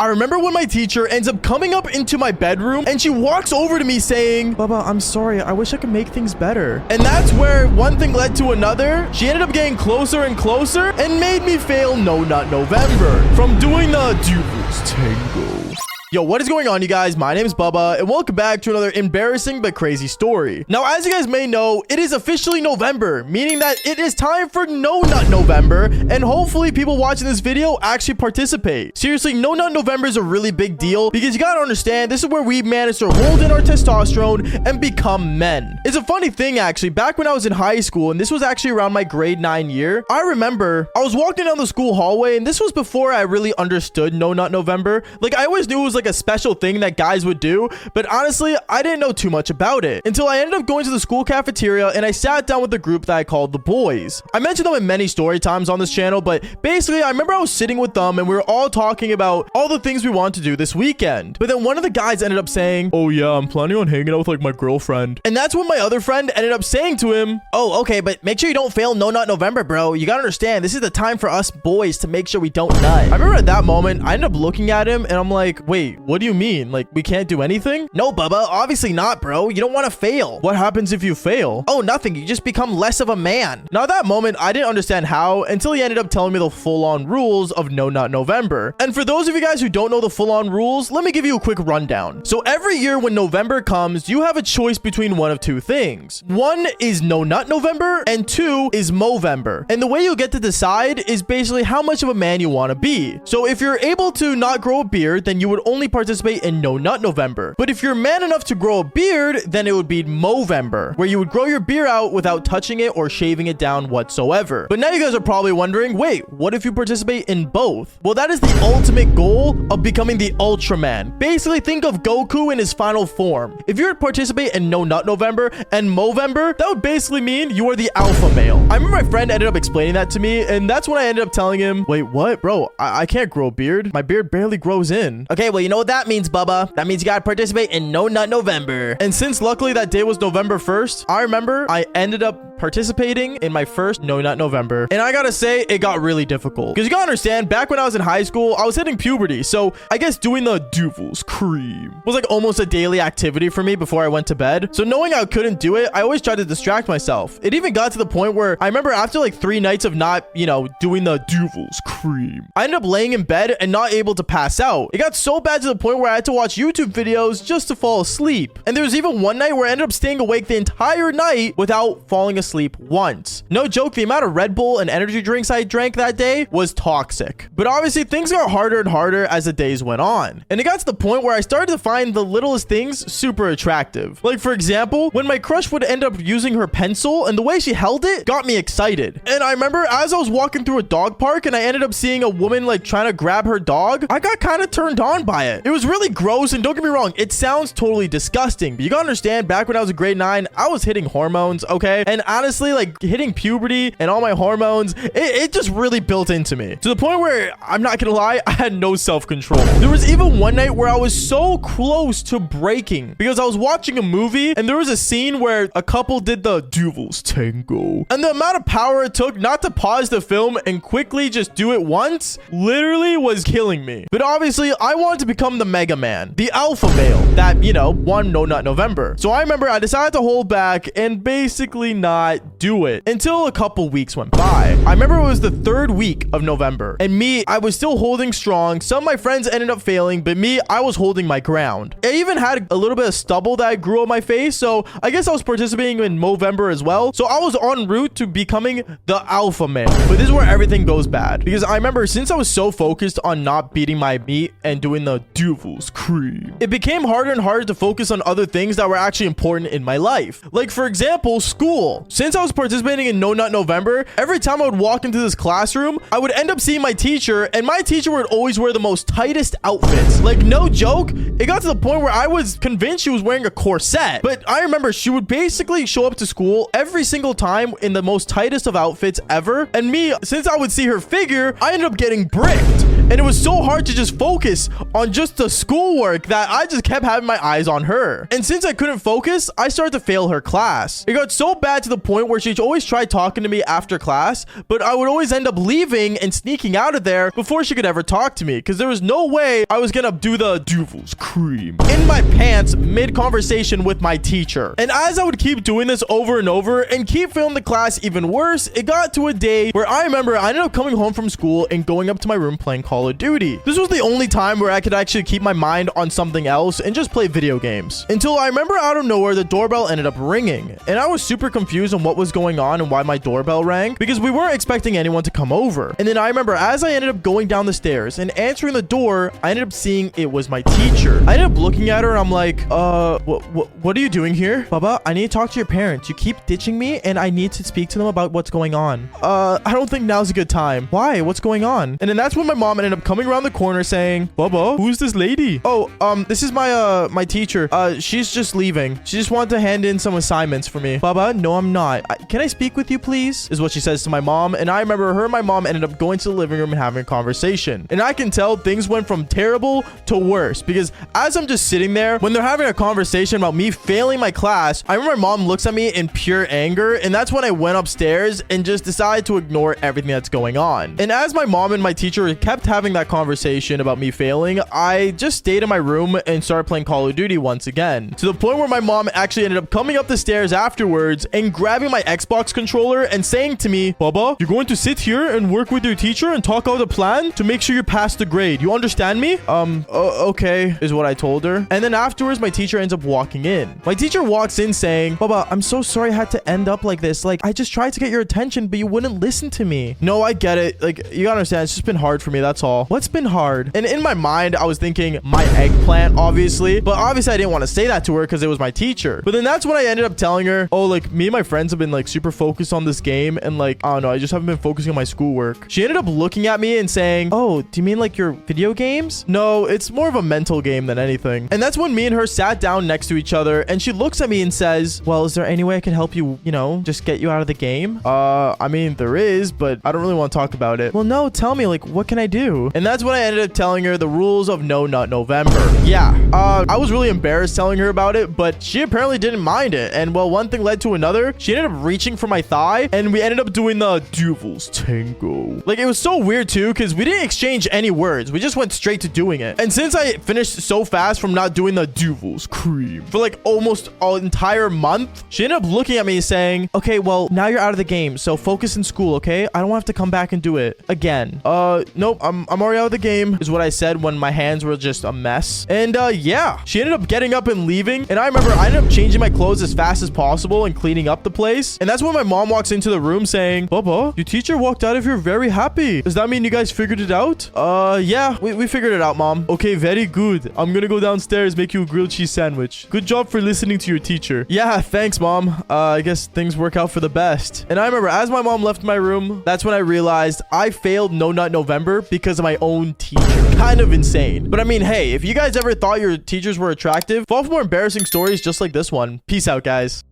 I remember when my teacher ends up coming up into my bedroom and she walks over to me saying, Baba, I'm sorry. I wish I could make things better. And that's where one thing led to another. She ended up getting closer and closer and made me fail No Nut November from doing the Devil's Tango. Yo, what is going on, you guys? My name is Bubba, and welcome back to another embarrassing but crazy story. Now, as you guys may know, it is officially November, meaning that it is time for No Nut November, and hopefully people watching this video actually participate. Seriously, No Nut November is a really big deal because you gotta understand, this is where we manage to hold in our testosterone and become men. It's a funny thing, actually. Back when I was in high school, and this was actually around my grade 9 year, I remember I was walking down the school hallway, and this was before I really understood No Nut November. Like, I always knew it was like a special thing that guys would do, but honestly, I didn't know too much about it until I ended up going to the school cafeteria and I sat down with the group that I called the boys. I mentioned them in many story times on this channel, but basically I remember I was sitting with them and we were all talking about all the things we want to do this weekend. But then one of the guys ended up saying, oh yeah, I'm planning on hanging out with like my girlfriend. And that's when my other friend ended up saying to him, oh, okay, but make sure you don't fail No Nut November, bro. You gotta understand, this is the time for us boys to make sure we don't nut. I remember at that moment, I ended up looking at him and I'm like, wait, what do you mean? Like, we can't do anything? No, Bubba, obviously not, bro. You don't want to fail. What happens if you fail? Oh, nothing. You just become less of a man. Now, at that moment, I didn't understand how until he ended up telling me the full-on rules of No Nut November. And for those of you guys who don't know the full-on rules, let me give you a quick rundown. So every year when November comes, you have a choice between one of two things. One is No Nut November, and two is Movember. And the way you'll get to decide is basically how much of a man you want to be. So if you're able to not grow a beard, then you would only participate in No Nut November. But if you're man enough to grow a beard, then it would be Movember, where you would grow your beard out without touching it or shaving it down whatsoever. But now you guys are probably wondering, wait, what if you participate in both? Well, that is the ultimate goal of becoming the Ultraman. Basically, think of Goku in his final form. If you were to participate in No Nut November and Movember, that would basically mean you are the alpha male. I remember my friend ended up explaining that to me, and that's when I ended up telling him, wait, what? Bro, I can't grow a beard. My beard barely grows in. Okay, well, you know what that means, Bubba. That means you gotta participate in No Nut November. And since luckily that day was November 1st, I remember I ended up participating in my first No Nut November. And I gotta say, it got really difficult. Because you gotta understand, back when I was in high school, I was hitting puberty. So I guess doing the Devil's Cream was like almost a daily activity for me before I went to bed. So knowing I couldn't do it, I always tried to distract myself. It even got to the point where I remember after like 3 nights of not, doing the Devil's Cream, I ended up laying in bed and not able to pass out. It got so bad to the point where I had to watch YouTube videos just to fall asleep. And there was even one night where I ended up staying awake the entire night without falling asleep once. No joke, the amount of Red Bull and energy drinks I drank that day was toxic. But obviously things got harder and harder as the days went on. And it got to the point where I started to find the littlest things super attractive. Like for example, when my crush would end up using her pencil and the way she held it got me excited. And I remember as I was walking through a dog park and I ended up seeing a woman like trying to grab her dog, I got kind of turned on by it. It was really gross, and don't get me wrong, it sounds totally disgusting, but you gotta understand, back when I was in grade 9, I was hitting hormones, okay? And honestly, like hitting puberty and all my hormones, it just really built into me to the point where I'm not gonna lie, I had no self-control. There was even one night where I was so close to breaking because I was watching a movie and there was a scene where a couple did the Devil's Tango, and the amount of power it took not to pause the film and quickly just do it once literally was killing me. But obviously I wanted to become the Mega Man, the alpha male that, won No Nut November. So I remember I decided to hold back and basically not do it until a couple weeks went by. I remember it was the 3rd week of November, and I was still holding strong. Some of my friends ended up failing, but I was holding my ground. I even had a little bit of stubble that I grew on my face, so I guess I was participating in Movember as well. So I was en route to becoming the alpha male. But this is where everything goes bad, because I remember since I was so focused on not beating my meat and doing the Devil's Cream, it became harder and harder to focus on other things that were actually important in my life. Like for example, school. Since I was participating in No Nut November, every time I would walk into this classroom, I would end up seeing my teacher, and my teacher would always wear the most tightest outfits. Like no joke, it got to the point where I was convinced she was wearing a corset. But I remember she would basically show up to school every single time in the most tightest of outfits ever. And since I would see her figure, I ended up getting bricked. And it was so hard to just focus on just the schoolwork that I just kept having my eyes on her. And since I couldn't focus, I started to fail her class. It got so bad to the point where she'd always try talking to me after class, but I would always end up leaving and sneaking out of there before she could ever talk to me, because there was no way I was gonna do the devil's cream in my pants mid-conversation with my teacher. And as I would keep doing this over and over and keep failing the class even worse, it got to a day where I remember I ended up coming home from school and going up to my room playing Call of Duty. This was the only time where I could actually keep my mind on something else and just play video games. Until I remember out of nowhere, the doorbell ended up ringing. And I was super confused on what was going on and why my doorbell rang, because we weren't expecting anyone to come over. And then I remember as I ended up going down the stairs and answering the door, I ended up seeing it was my teacher. I ended up looking at her and I'm like, what are you doing here? Baba, I need to talk to your parents. You keep ditching me and I need to speak to them about what's going on. I don't think now's a good time. Why? What's going on? And then that's when my mom ended up coming around the corner saying, Baba, who's this lady? Oh, this is my teacher. She's just leaving. She just wanted to hand in some assignments for me. Baba, no, I'm not. Can I speak with you, please? Is what she says to my mom. And I remember her and my mom ended up going to the living room and having a conversation. And I can tell things went from terrible to worse, because as I'm just sitting there, when they're having a conversation about me failing my class, I remember my mom looks at me in pure anger. And that's when I went upstairs and just decided to ignore everything that's going on. And as my mom and my teacher kept having that conversation about me failing, I just stayed in my room and started playing Call of Duty once again, to the point where my mom actually ended up coming up the stairs afterwards and grabbing my Xbox controller and saying to me, Baba, you're going to sit here and work with your teacher and talk out a plan to make sure you pass the grade. You understand me? Okay, is what I told her. And then afterwards, my teacher ends up walking in. My teacher walks in saying, Baba, I'm so sorry I had to end up like this. Like, I just tried to get your attention, but you wouldn't listen to me. No, I get it. Like, you gotta understand, it's just been hard for me, that's all. What's been hard? And in my mind, I was thinking my eggplant, obviously. But obviously, I didn't want to say that to her because it was my teacher. But then that's when I ended up telling her, oh, like, me and my friends have been, like, super focused on this game. And, like, I don't know, I just haven't been focusing on my schoolwork. She ended up looking at me and saying, oh, do you mean, like, your video games? No, it's more of a mental game than anything. And that's when me and her sat down next to each other. And she looks at me and says, well, is there any way I can help you, you know, just get you out of the game? I mean, there is, but I don't really want to talk about it. Well, no, tell me, like, what can I do? And that's when I ended up telling her the rules of No Nut November. Yeah, I was really embarrassed telling her about it, but she apparently didn't mind it. And well, one thing led to another. She ended up reaching for my thigh and we ended up doing the devil's tango. Like, it was so weird too, because we didn't exchange any words. We just went straight to doing it. And since I finished so fast from not doing the devil's cream for like almost an entire month, she ended up looking at me saying, okay, well, now you're out of the game, so focus in school, okay? I don't have to come back and do it again. Nope, I'm already out of the game, is what I said when my hands were just a mess. And yeah, she ended up getting up and leaving. And I remember I ended up changing my clothes as fast as possible and cleaning up the place. And that's when my mom walks into the room saying, Baba, your teacher walked out of here very happy. Does that mean you guys figured it out? Yeah, we figured it out, mom. Okay, very good. I'm gonna go downstairs, make you a grilled cheese sandwich. Good job for listening to your teacher. Yeah, thanks, mom. I guess things work out for the best. And I remember as my mom left my room, that's when I realized I failed No Nut November because of my own teacher. Kind of insane. But I mean, hey, if you guys ever thought your teachers were attractive, follow for more embarrassing stories just like this one. Peace out, guys.